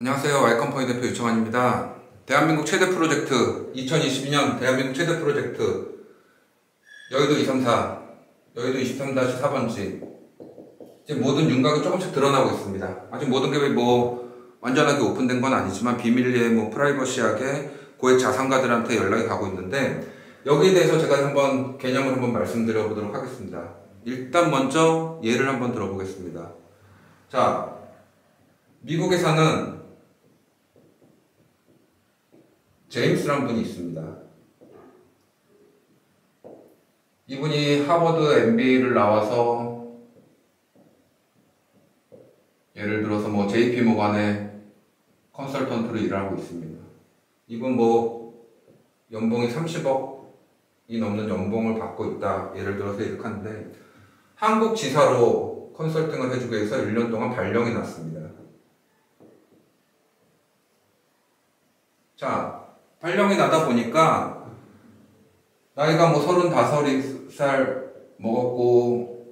안녕하세요. Y컴퍼니 대표 유청환입니다. 대한민국 최대 프로젝트 2022년 대한민국 최대 프로젝트 여의도 234 여의도 23-4번지 이제 모든 윤곽이 조금씩 드러나고 있습니다. 아직 모든 게 완전하게 오픈된 건 아니지만 비밀리에 프라이버시하게 고액 자산가들한테 연락이 가고 있는데 여기에 대해서 제가 한번 개념을 한번 말씀드려 보도록 하겠습니다. 일단 먼저 예를 한번 들어보겠습니다. 자, 미국에 사는 제임스라는 분이 있습니다. 이분이 하버드 MBA를 나와서 예를 들어서 JP 모간의 컨설턴트로 일을 하고 있습니다. 이분 연봉이 30억이 넘는 연봉을 받고 있다. 예를 들어서 이렇게 하는데 한국 지사로 컨설팅을 해주기 위해서 1년 동안 발령이 났습니다. 자, 발령이 나다 보니까 나이가 35살 먹었고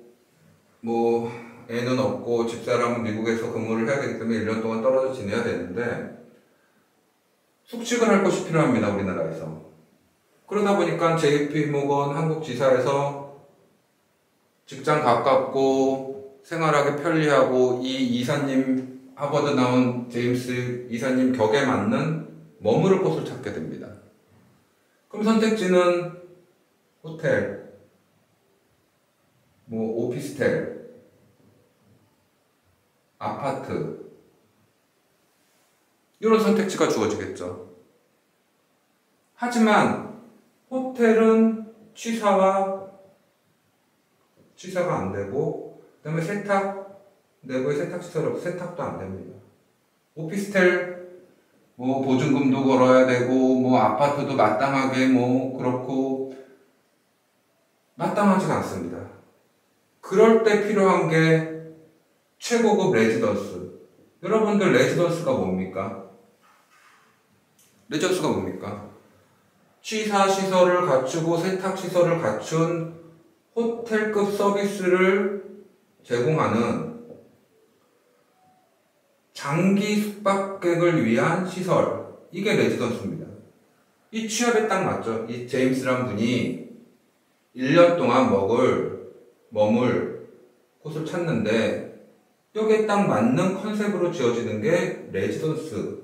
애는 없고 집사람은 미국에서 근무를 해야 되기 때문에 1년 동안 떨어져 지내야 되는데 숙식을 할 곳이 필요합니다. 우리나라에서. 그러다 보니까 JP모건 한국지사에서 직장 가깝고 생활하기 편리하고 이 이사님 하버드 나온 제임스 이사님 격에 맞는 머무를 곳을 찾게 됩니다. 그럼 선택지는 호텔, 오피스텔, 아파트 이런 선택지가 주어지겠죠. 하지만 호텔은 취사가 안 되고 그 다음에 내부에 세탁시설 없고 세탁도 안 됩니다. 오피스텔 보증금도 걸어야 되고 아파트도 마땅하게 그렇고 마땅하지가 않습니다. 그럴 때 필요한 게 최고급 레지던스. 여러분들 레지던스가 뭡니까? 레지던스가 뭡니까? 취사 시설을 갖추고 세탁 시설을 갖춘 호텔급 서비스를 제공하는 장기 숙박객을 위한 시설, 이게 레지던스입니다. 이 취업에 딱 맞죠. 이 제임스란 분이 1년 동안 머물 곳을 찾는데 여기에 딱 맞는 컨셉으로 지어지는 게 레지던스,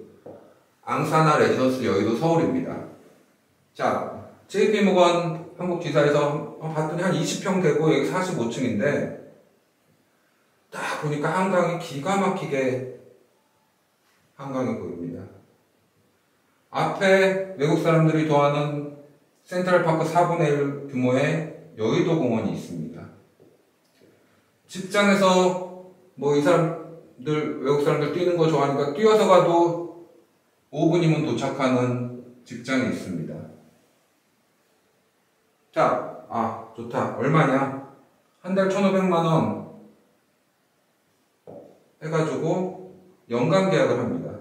앙사나 레지던스 여의도 서울입니다. 자, JP모건 한국지사에서 봤더니 한 20평 되고 여기 45층인데 딱 보니까 한강이 기가 막히게 한강이 보입니다. 앞에 외국 사람들이 좋아하는 센트럴파크 4분의 1 규모의 여의도 공원이 있습니다. 직장에서 외국 사람들 뛰는 거 좋아하니까 뛰어서 가도 5분이면 도착하는 직장이 있습니다. 자, 좋다. 얼마냐? 한 달 1,500만원 해가지고 연간 계약을 합니다.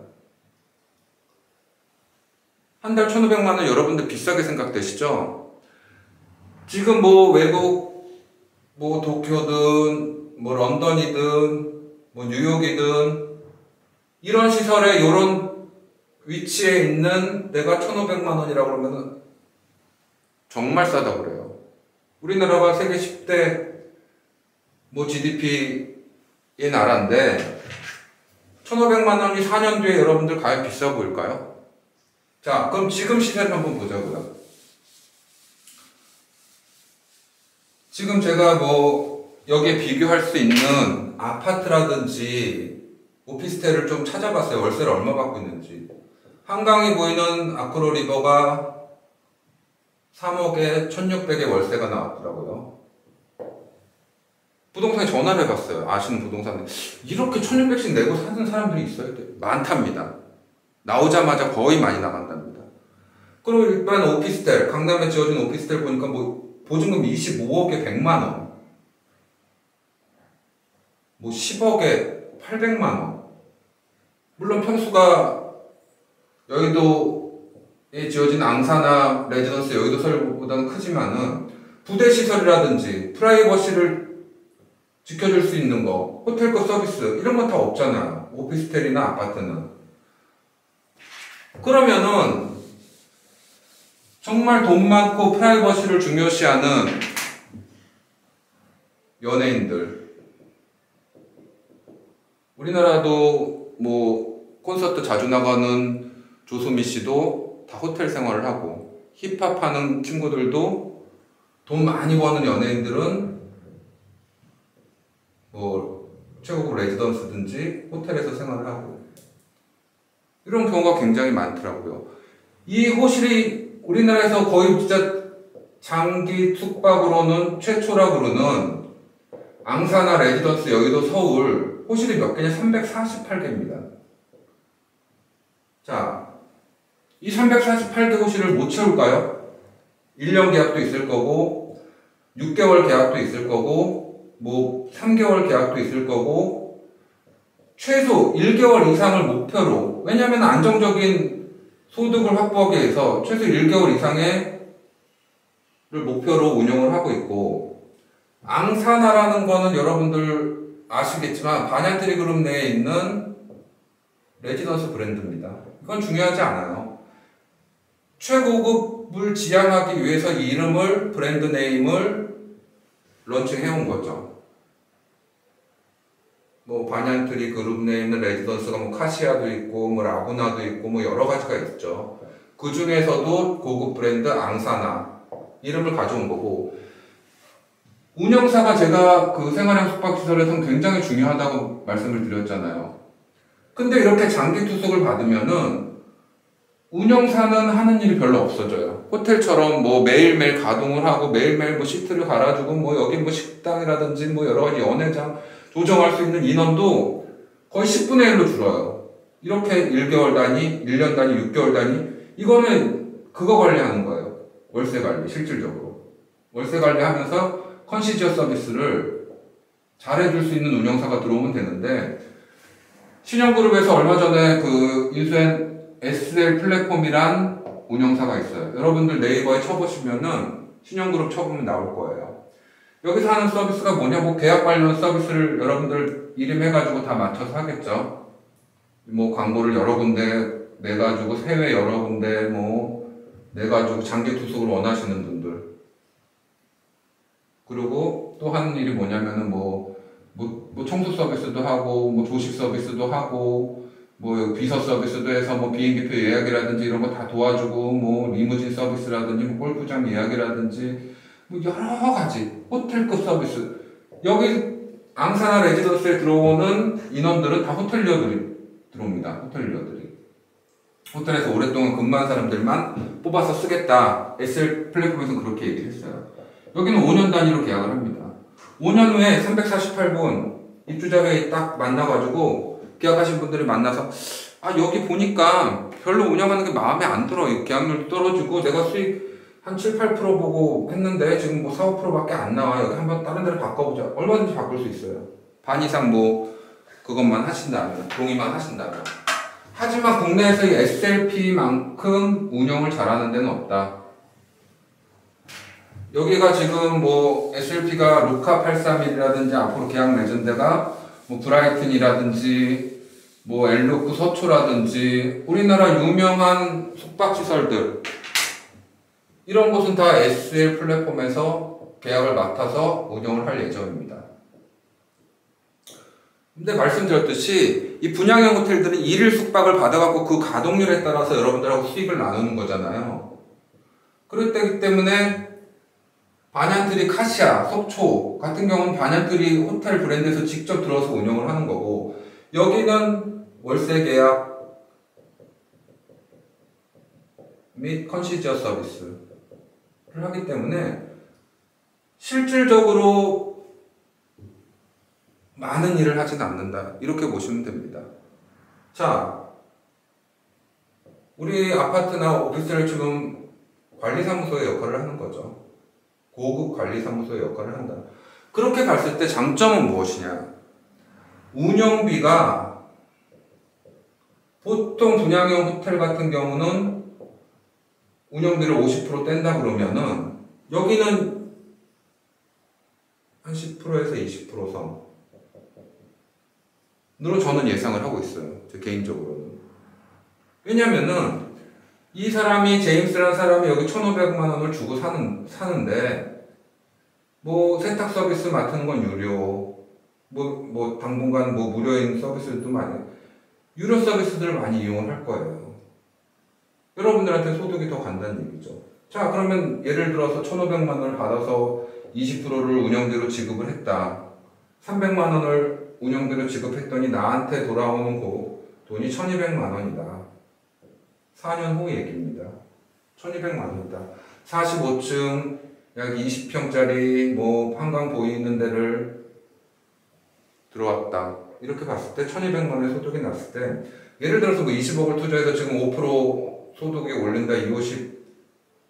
한 달 1,500만원 여러분들 비싸게 생각되시죠? 지금 외국 도쿄든 런던이든 뉴욕이든 이런 시설에 이런 위치에 있는 내가 1,500만원이라고 그러면은 정말 싸다고 그래요. 우리나라가 세계 10대 GDP의 나라인데 1,500만원이 4년 뒤에 여러분들 과연 비싸 보일까요? 자, 그럼 지금 시세를 한번 보자고요. 지금 제가 여기에 비교할 수 있는 아파트라든지 오피스텔을 좀 찾아봤어요. 월세를 얼마 받고 있는지. 한강이 보이는 아크로 리버가 3억에 1,600에 월세가 나왔더라고요. 부동산에 전화를 해봤어요. 아시는 부동산에. 이렇게 1,600씩 내고 사는 사람들이 있어요? 많답니다. 나오자마자 거의 많이 나간답니다. 그리고 일반 오피스텔, 강남에 지어진 오피스텔 보니까 보증금 25억에 100만원. 10억에 800만원. 물론 평수가 여의도에 지어진 앙사나 레지던스 여의도 서울보다는 크지만은 부대시설이라든지 프라이버시를 지켜줄 수 있는 거, 호텔급 서비스 이런 건 다 없잖아요. 오피스텔이나 아파트는. 그러면은 정말 돈 많고 프라이버시를 중요시하는 연예인들, 우리나라도 뭐 콘서트 자주 나가는 조수미 씨도 다 호텔 생활을 하고, 힙합 하는 친구들도 돈 많이 버는 연예인들은 뭐 최고급 레지던스든지 호텔에서 생활을 하고, 이런 경우가 굉장히 많더라고요. 이 호실이 우리나라에서 거의 진짜 장기 숙박으로는 최초라 그러는 앙사나 레지던스 여의도 서울 호실이 몇 개냐? 348개입니다. 자, 이 348개 호실을 못 채울까요? 1년 계약도 있을 거고 6개월 계약도 있을 거고 뭐 3개월 계약도 있을 거고 최소 1개월 이상을 목표로, 왜냐하면 안정적인 소득을 확보하기 위해서 최소 1개월 이상의 를 목표로 운영을 하고 있고, 앙사나라는 거는 여러분들 아시겠지만 반얀트리 그룹 내에 있는 레지던스 브랜드입니다. 이건 중요하지 않아요. 최고급을 지향하기 위해서 이 이름을, 브랜드 네임을 런칭해온 거죠. 뭐 반얀트리 그룹 내에 있는 레지던스가 뭐 카시아도 있고 뭐 라구나도 있고 뭐 여러 가지가 있죠. 그 중에서도 고급 브랜드 앙사나 이름을 가져온 거고, 운영사가 제가 그 생활형 숙박시설에서는 굉장히 중요하다고 말씀을 드렸잖아요. 근데 이렇게 장기 투숙을 받으면은 운영사는 하는 일이 별로 없어져요. 호텔처럼 뭐 매일매일 가동을 하고 매일매일 뭐 시트를 갈아주고 뭐 여기 뭐 식당이라든지 뭐 여러 가지 연회장 조정할 수 있는 인원도 거의 10분의 1로 줄어요. 이렇게 1개월 단위, 1년 단위, 6개월 단위, 이거는 그거 관리하는 거예요. 월세 관리, 실질적으로. 월세 관리하면서 컨시지어 서비스를 잘해줄 수 있는 운영사가 들어오면 되는데, 신영그룹에서 얼마 전에 그 인수한 SL 플랫폼이란 운영사가 있어요. 여러분들 네이버에 쳐보시면은 신영그룹 쳐보면 나올 거예요. 여기서 하는 서비스가 뭐냐, 뭐 계약 관련 서비스를 여러분들 이름해가지고 다 맞춰서 하겠죠. 뭐 광고를 여러 군데 내가지고 해외 여러 군데 뭐 내가지고 장기 투숙을 원하시는 분들, 그리고 또 하는 일이 뭐냐면은 뭐 청소 서비스도 하고 뭐 조식 서비스도 하고 뭐 비서 서비스도 해서 뭐 비행기표 예약이라든지 이런 거 다 도와주고 뭐 리무진 서비스라든지 뭐 골프장 예약이라든지 뭐 여러 가지 호텔급 서비스. 여기 앙사나 레지던스에 들어오는 인원들은 다 호텔리어들이 들어옵니다. 호텔에서 오랫동안 근무한 사람들만 뽑아서 쓰겠다. SL 플랫폼에서 그렇게 얘기를 했어요. 여기는 5년 단위로 계약을 합니다. 5년 후에 348분 입주자 회의 딱 만나가지고 계약하신 분들이 만나서, 아 여기 보니까 별로 운영하는 게 마음에 안 들어. 계약률도 떨어지고 내가 수익 한 7, 8% 보고 했는데 지금 뭐 4, 5%밖에 안 나와. 여기 한번 다른 데로 바꿔보자. 얼마든지 바꿀 수 있어요. 반 이상 뭐 그것만 하신다면, 동의만 하신다면. 하지만 국내에서 이 SLP만큼 운영을 잘하는 데는 없다. 여기가 지금 뭐 SLP가 루카 831이라든지 앞으로 계약 맺은 데가 뭐 브라이튼이라든지 뭐 엘루크 서초라든지 우리나라 유명한 숙박시설들, 이런 곳은 다 SL 플랫폼에서 계약을 맡아서 운영을 할 예정입니다. 근데 말씀드렸듯이 이 분양형 호텔들은 1일 숙박을 받아갖고 그 가동률에 따라서 여러분들하고 수익을 나누는 거잖아요. 그렇기 때문에 반얀트리 카시아, 속초 같은 경우는 반얀트리 호텔 브랜드에서 직접 들어서 운영을 하는 거고, 여기는 월세 계약 및 컨시지어 서비스를 하기 때문에 실질적으로 많은 일을 하진 않는다. 이렇게 보시면 됩니다. 자, 우리 아파트나 오피스텔 지금 관리사무소의 역할을 하는 거죠. 고급 관리사무소의 역할을 한다. 그렇게 봤을 때 장점은 무엇이냐? 운영비가 보통 분양형 호텔 같은 경우는 운영비를 50% 뗀다 그러면은 여기는 한 10%에서 20% 선으로 저는 예상을 하고 있어요. 제 개인적으로는. 왜냐면은 이 사람이, 제임스라는 사람이 여기 1,500만 원을 주고 사는데, 뭐, 세탁 서비스 맡는 건 유료, 당분간 무료인 서비스도 유료 서비스들을 많이 이용을 할 거예요. 여러분들한테 소득이 더 간다는 얘기죠. 자, 그러면 예를 들어서 1,500만 원을 받아서 20%를 운영비로 지급을 했다. 300만 원을 운영비로 지급했더니 나한테 돌아오는 돈이 1,200만 원이다. 4년 후 얘기입니다. 1,200만 원이다. 45층 약 20평짜리 한강 보이는 데를 들어왔다. 이렇게 봤을 때 1,200만 원의 소득이 났을 때, 예를 들어서 20억을 투자해서 지금 5% 소득이 올린다. 250,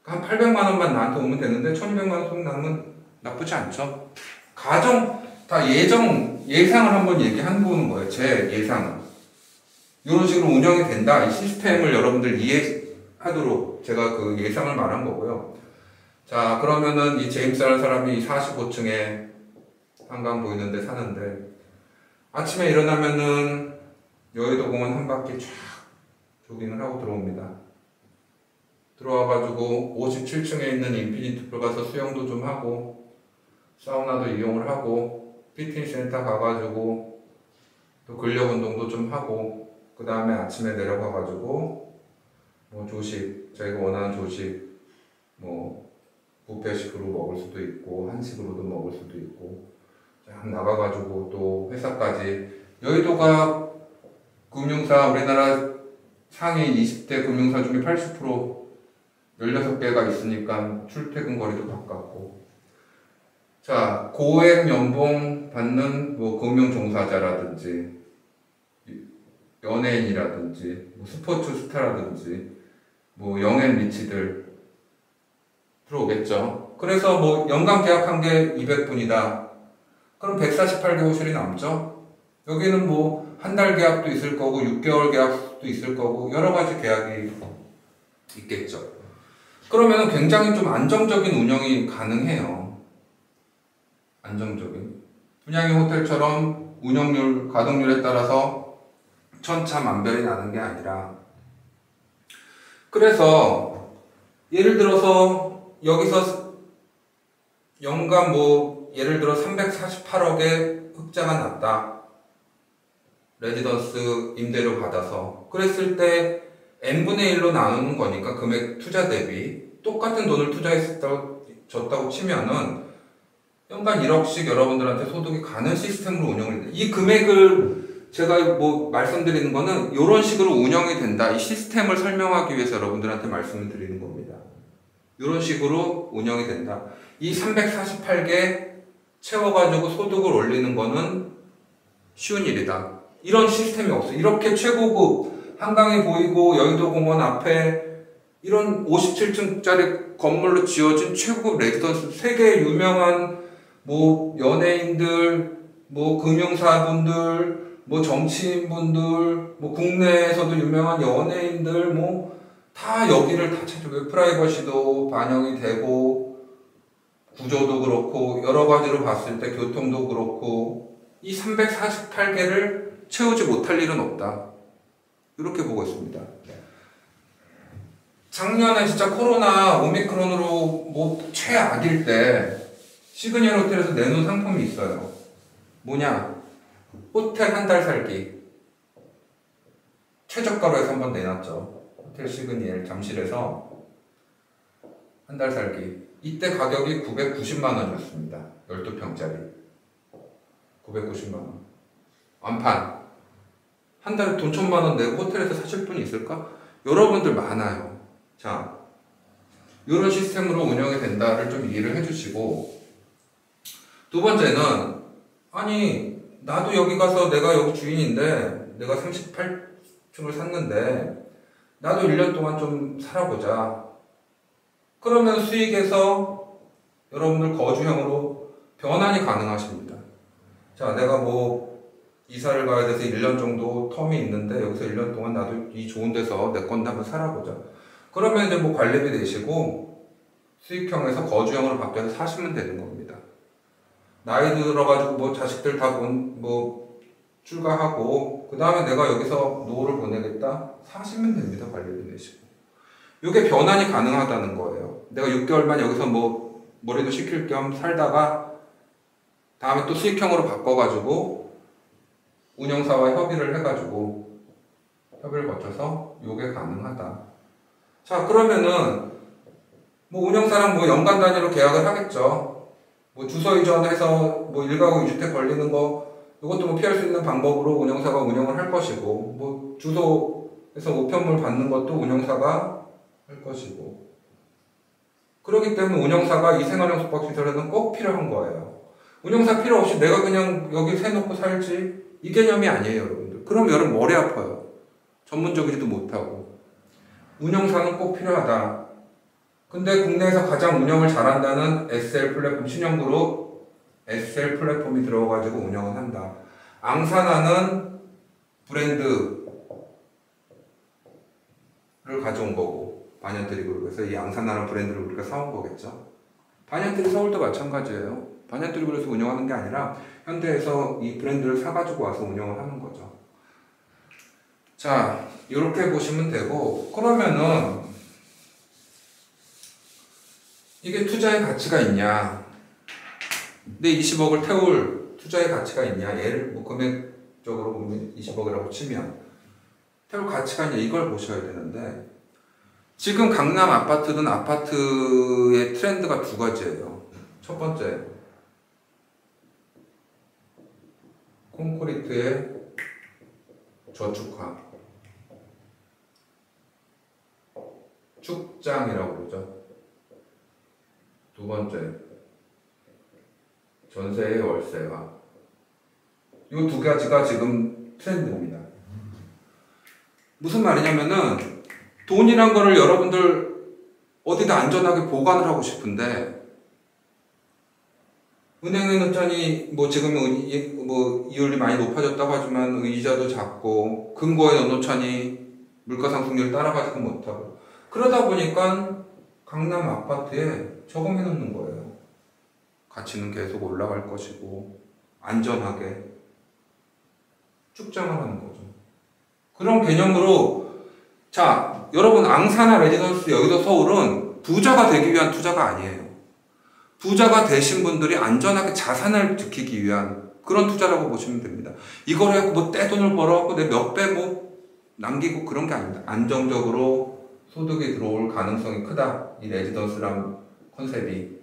한 800만 원만 나한테 오면 되는데 1,200만 원 소득 나면 나쁘지 않죠. 가정 다 예상을 한번 얘기해보는 거예요. 제 예상은 이런 식으로 운영이 된다. 이 시스템을 여러분들 이해하도록 제가 그 예상을 말한 거고요. 자, 그러면은 이 제임스라는 사람이 45층에 한강 보이는 데 사는데, 아침에 일어나면은 여의도 공원 한 바퀴 쫙 조깅을 하고 들어옵니다. 들어와가지고 57층에 있는 인피니트 풀 가서 수영도 좀 하고, 사우나도 이용을 하고, 피트니스 센터 가가지고 또 근력 운동도 좀 하고, 그 다음에 아침에 내려가가지고 조식, 자기가 원하는 조식 뷔페식으로 먹을 수도 있고 한식으로도 먹을 수도 있고, 쫙 나가가지고 또 회사까지. 여의도가 금융사, 우리나라 상위 20대 금융사 중에 80% 16개가 있으니까 출퇴근 거리도 가깝고. 자, 고액 연봉 받는 금융 종사자라든지 연예인이라든지 스포츠 스타라든지 영앤 리치들 들어오겠죠. 그래서 연간 계약한 게 200분이다. 그럼 148개 호실이 남죠. 여기는 한 달 계약도 있을 거고 6개월 계약도 있을 거고 여러 가지 계약이 있겠죠. 그러면 굉장히 좀 안정적인 운영이 가능해요. 안정적인. 분양의 호텔처럼 운영률, 가동률에 따라서 천차만별이 나는 게 아니라, 그래서 예를 들어서 여기서 연간 예를 들어 348억의 흑자가 났다. 레지던스 임대료 받아서. 그랬을 때 n분의 1로 나누는 거니까 금액 투자 대비 똑같은 돈을 투자했었다고 치면은 연간 1억씩 여러분들한테 소득이 가는 시스템으로 운영을 해요. 이 금액을 제가 말씀드리는 거는 이런 식으로 운영이 된다. 이 시스템을 설명하기 위해서 여러분들한테 말씀을 드리는 겁니다. 이런 식으로 운영이 된다. 이 348개 채워가지고 소득을 올리는 거는 쉬운 일이다. 이런 시스템이 없어요. 이렇게 최고급, 한강이 보이고 여의도 공원 앞에 이런 57층짜리 건물로 지어진 최고급 레지던스, 세계 유명한 연예인들, 금융사분들, 정치인분들, 국내에서도 유명한 연예인들, 다 여기를 다 찾아요. 프라이버시도 반영이 되고, 구조도 그렇고, 여러 가지로 봤을 때 교통도 그렇고, 이 348개를 채우지 못할 일은 없다. 이렇게 보고 있습니다. 작년에 진짜 코로나 오미크론으로 최악일 때 시그니엘 호텔에서 내놓은 상품이 있어요. 뭐냐? 호텔 한 달 살기. 최저가로 해서 한번 내놨죠. 호텔 시그니엘 잠실에서 한 달 살기. 이때 가격이 990만 원이었습니다. 12평짜리. 990만 원. 완판. 한 달에 돈 1,000만 원 내고 호텔에서 사실 분이 있을까? 여러분들 많아요. 자, 이런 시스템으로 운영이 된다를 좀 이해를 해주시고, 두 번째는, 아니, 나도 여기 가서 내가 여기 주인인데, 내가 38층을 샀는데, 나도 1년 동안 좀 살아보자. 그러면 수익에서 여러분들 거주형으로 변환이 가능하십니다. 자, 내가 이사를 가야 돼서 1년 정도 텀이 있는데, 여기서 1년 동안 나도 이 좋은 데서 내 건데 한번 살아보자. 그러면 이제 관리비 내시고, 수익형에서 거주형으로 바뀌어서 사시면 되는 겁니다. 나이 들어가지고 자식들 다 출가하고 그 다음에 내가 여기서 노후를 보내겠다 사시면 됩니다. 관리비 내시고 이게 변환이 가능하다는 거예요. 내가 6개월만 여기서 뭐 머리도 식힐 겸 살다가 다음에 또 수익형으로 바꿔가지고 운영사와 협의를 해가지고 협의를 거쳐서 이게 가능하다. 자, 그러면은 뭐 운영사랑 뭐 연간 단위로 계약을 하겠죠. 뭐 주소 이전해서 뭐 1가구 2주택 걸리는 거 이것도 뭐 피할 수 있는 방법으로 운영사가 운영을 할 것이고, 뭐 주소에서 우편물 받는 것도 운영사가 할 것이고, 그렇기 때문에 운영사가 이 생활형 숙박시설에는 꼭 필요한 거예요. 운영사 필요 없이 내가 그냥 여기 세놓고 살지, 이 개념이 아니에요, 여러분들. 그럼 여러분 머리 아파요. 전문적이지도 못하고. 운영사는 꼭 필요하다. 근데 국내에서 가장 운영을 잘한다는 SL 플랫폼, 신영그룹 SL 플랫폼이 들어가지고 운영을 한다. 앙사나는 브랜드를 가져온 거고, 반얀트리 그룹에서 이 앙사나라는 브랜드를 우리가 사온 거겠죠. 반얀트리 서울도 마찬가지예요. 반얀트리 그룹에서 운영하는 게 아니라 현대에서 이 브랜드를 사가지고 와서 운영을 하는 거죠. 자, 이렇게 보시면 되고, 그러면은 이게 투자의 가치가 있냐? 내 20억을 태울 투자의 가치가 있냐? 얘를 뭐 금액적으로 보면 20억이라고 치면 태울 가치가 있냐? 이걸 보셔야 되는데, 지금 강남 아파트는 아파트의 트렌드가 두 가지예요. 첫 번째, 콘크리트의 저축화, 축장이라고 그러죠. 두 번째, 전세의 월세화. 이 두 가지가 지금 트렌드입니다. 무슨 말이냐면은 돈이란 거를 여러분들 어디다 안전하게 보관을 하고 싶은데, 은행에 넣자니 뭐 지금은 뭐 이율이 많이 높아졌다고 하지만 이자도 작고, 금고에 넣어놓자니 물가 상승률 따라가지도 못하고, 그러다 보니까 강남 아파트에 저금해 놓는 거예요. 가치는 계속 올라갈 것이고 안전하게 축장을 하는 거죠. 그런 개념으로, 자, 여러분 앙사나 레지던스 여의도 서울은 부자가 되기 위한 투자가 아니에요. 부자가 되신 분들이 안전하게 자산을 지키기 위한 그런 투자라고 보시면 됩니다. 이걸 해갖고 뭐 떼돈을 벌어갖고 내 몇 배 뭐 남기고 그런 게 아닙니다. 안정적으로 소득이 들어올 가능성이 크다. 이 레지던스란 컨셉이.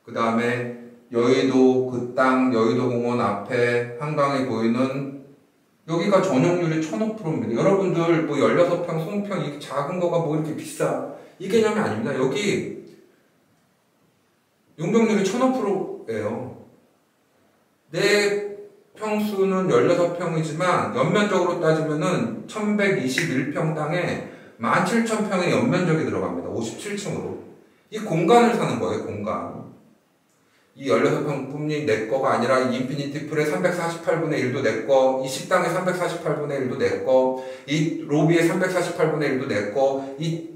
그 다음에 여의도 그 땅, 여의도 공원 앞에 한강에 보이는 여기가 전용률이 1500%입니다. 여러분들 뭐 16평, 20평 이 작은 거가 뭐 이렇게 비싸. 이 개념이 아닙니다. 여기 용적률이 1500%예요. 내 평수는 16평이지만 연면적으로 따지면은 1121평 땅에 17,000평의 연면적이 들어갑니다. 57층으로. 이 공간을 사는 거예요, 공간. 이 16평 뿐이 내 거가 아니라 이 인피니티 풀의 348분의 1도 내 거, 이 식당의 348분의 1도 내 거, 이 로비의 348분의 1도 내 거, 이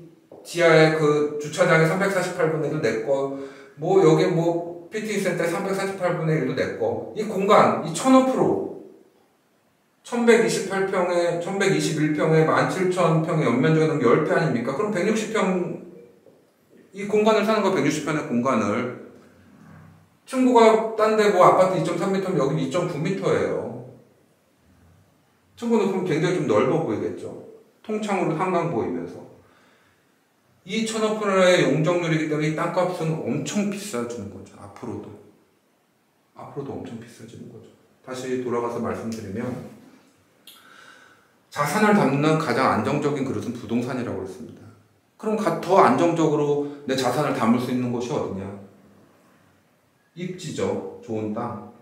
지하의 그 주차장의 348분의 1도 내 거, 뭐 여기 뭐 PT 센터 348분의 1도 내 거. 이 공간, 이 1500%, 1128평에 1121평에 17,000평의 연면적이 10배 아닙니까? 그럼 160평 이 공간을 사는 거, 160평의 공간을. 층고가 딴 데 뭐 아파트 2.3m, 여기 2.9m예요. 층고 높으면 굉장히 좀 넓어 보이겠죠. 통창으로 한강 보이면서. 이 1500%의 용적률이기 때문에 이 땅값은 엄청 비싸지는 거죠. 앞으로도 엄청 비싸지는 거죠. 다시 돌아가서 말씀드리면, 자산을 담는 가장 안정적인 그릇은 부동산이라고 했습니다. 그럼 더 안정적으로 내 자산을 담을 수 있는 곳이 어디냐? 입지죠. 좋은 땅.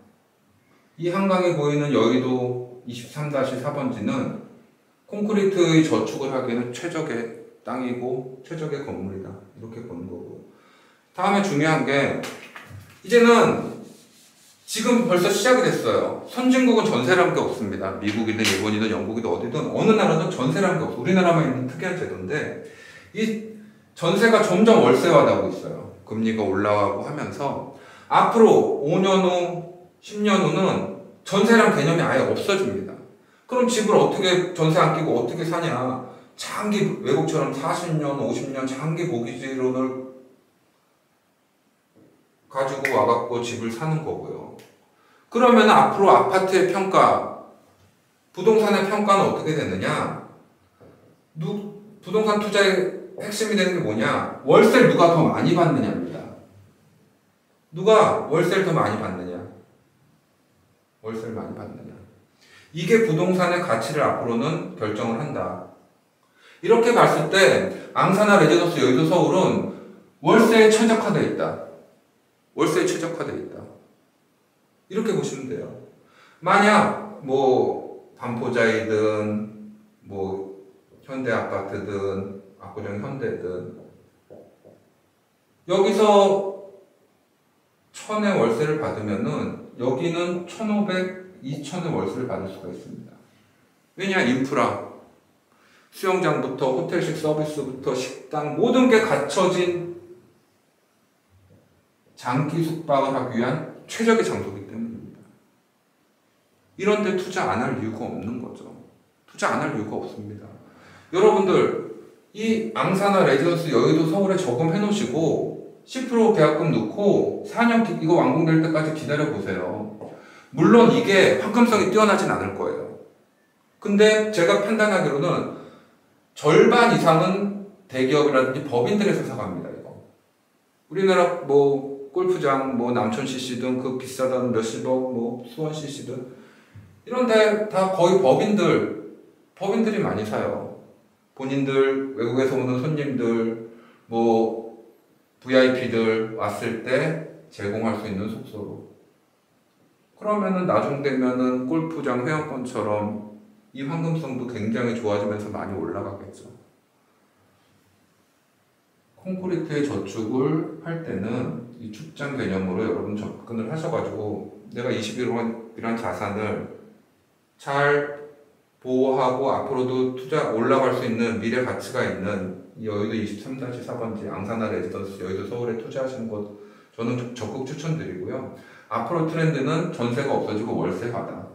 이 한강에 보이는 여의도 23-4번지는 콘크리트의 저축을 하기에는 최적의 땅이고 최적의 건물이다. 이렇게 보는 거고. 다음에 중요한 게, 이제는 지금 벌써 시작이 됐어요. 선진국은 전세라는 게 없습니다. 미국이든 일본이든 영국이든 어디든 어느 나라든 전세라는 게 없어요. 우리나라만 있는 특이한 제도인데, 이 전세가 점점 월세화되고 있어요. 금리가 올라가고 하면서 앞으로 5년 후, 10년 후는 전세란 개념이 아예 없어집니다. 그럼 집을 어떻게 전세 안 끼고 어떻게 사냐? 장기 외국처럼 40년, 50년 장기 모기지론을 가지고 와갖고 집을 사는 거고요. 그러면 앞으로 아파트의 평가, 부동산의 평가는 어떻게 되느냐? 부동산 투자의 핵심이 되는 게 뭐냐? 월세를 누가 더 많이 받느냐입니다. 누가 월세를 더 많이 받느냐? 월세를 많이 받느냐? 이게 부동산의 가치를 앞으로는 결정을 한다. 이렇게 봤을 때 앙사나 레지던스 여의도 서울은 월세에 최적화되어 있다. 월세에 최적화되어 있다. 이렇게 보시면 돼요. 만약 뭐 반포자이든 뭐 현대아파트든 압구정 현대든 여기서 1000의 월세를 받으면은 여기는 1500, 2000의 월세를 받을 수가 있습니다. 왜냐? 인프라, 수영장부터 호텔식 서비스부터 식당 모든 게 갖춰진 장기 숙박을 하기 위한 최적의 장소이기 때문입니다. 이런 데 투자 안 할 이유가 없는 거죠. 투자 안 할 이유가 없습니다. 여러분들 이 앙사나 레지던스 여의도 서울에 저금해 놓으시고 10% 계약금 넣고 4년 이거 완공될 때까지 기다려 보세요. 물론 이게 황금성이 뛰어나진 않을 거예요. 근데 제가 판단하기로는 절반 이상은 대기업이라든지 법인들에서 사갑니다. 이거. 우리나라 뭐 골프장 뭐 남촌 CC든 그 비싸던 몇십억 뭐 수원 CC든 이런데 다 거의 법인들이 많이 사요. 본인들 외국에서 오는 손님들 뭐 VIP들 왔을 때 제공할 수 있는 숙소로. 그러면은 나중 되면은 골프장 회원권처럼 이 황금성도 굉장히 좋아지면서 많이 올라가겠죠. 콘크리트의 저축을 할 때는 이 축장 개념으로 여러분 접근을 하셔가지고 내가 21억이란 자산을 잘 보호하고 앞으로도 투자 올라갈 수 있는 미래 가치가 있는 이 여의도 23-4번지 앙사나 레지던스 여의도 서울에 투자하시는 것 저는 적극 추천드리고요. 앞으로 트렌드는 전세가 없어지고 월세화다.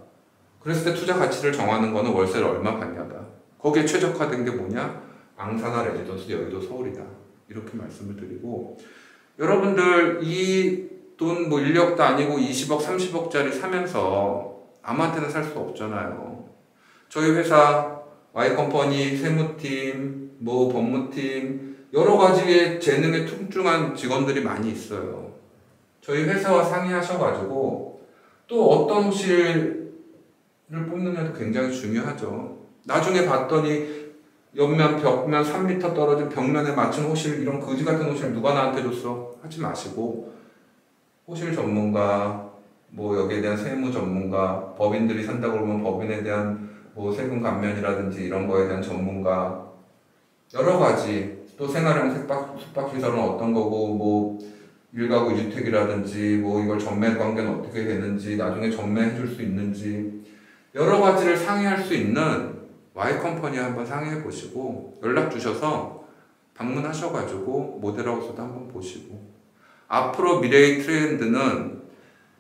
그랬을 때 투자 가치를 정하는 거는 월세를 얼마 받냐다. 거기에 최적화된 게 뭐냐? 앙사나 레지던스 여의도 서울이다. 이렇게 말씀을 드리고 여러분들 이 돈 뭐 1억도 아니고 20억, 30억짜리 사면서 아무한테나 살 수 없잖아요. 저희 회사 Y컴퍼니 세무팀, 뭐 법무팀 여러 가지의 재능에 퉁중한 직원들이 많이 있어요. 저희 회사와 상의하셔가지고 또 어떤 호실을 뽑느냐도 굉장히 중요하죠. 나중에 봤더니 옆면 벽면 3m 떨어진 벽면에 맞춘 호실 이런 거지 같은 호실 누가 나한테 줬어? 하지 마시고 호실 전문가 뭐 여기에 대한 세무 전문가 법인들이 산다고 그러면 법인에 대한 뭐 세금 감면이라든지 이런 거에 대한 전문가 여러 가지 또 생활형 숙박시설은 어떤 거고 뭐 일가구 1주택이라든지 뭐 이걸 전매 관계는 어떻게 되는지 나중에 전매해 줄 수 있는지 여러 가지를 상의할 수 있는 Y컴퍼니에 한번 상의해 보시고 연락 주셔서 방문하셔가지고 모델하우스도 한번 보시고 앞으로 미래의 트렌드는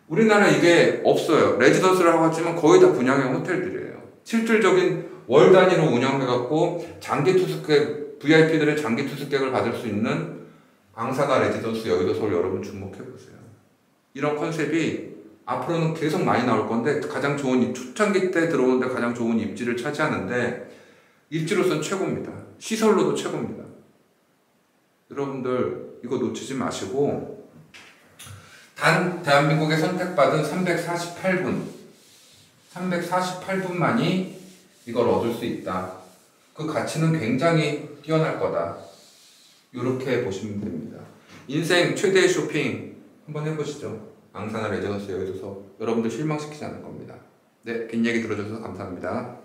우리나라 이게 없어요. 레지던스라고 하지만 거의 다 분양형 호텔들이에요. 실질적인 월 단위로 운영해갖고 장기 투숙객 VIP들의 장기 투숙객을 받을 수 있는 앙사나 레지던스 여의도 서울 여러분 주목해보세요. 이런 컨셉이 앞으로는 계속 많이 나올 건데 가장 좋은 초창기 때 들어오는데 가장 좋은 입지를 차지하는데 입지로서는 최고입니다. 시설로도 최고입니다. 여러분들 이거 놓치지 마시고 단 대한민국에 선택받은 348분만이 이걸 얻을 수 있다. 그 가치는 굉장히 뛰어날 거다. 이렇게 보시면 됩니다. 인생 최대의 쇼핑 한번 해보시죠. 앙사나 레지던스 여의도서 여러분들 실망시키지 않을 겁니다. 네, 긴 얘기 들어줘서 감사합니다.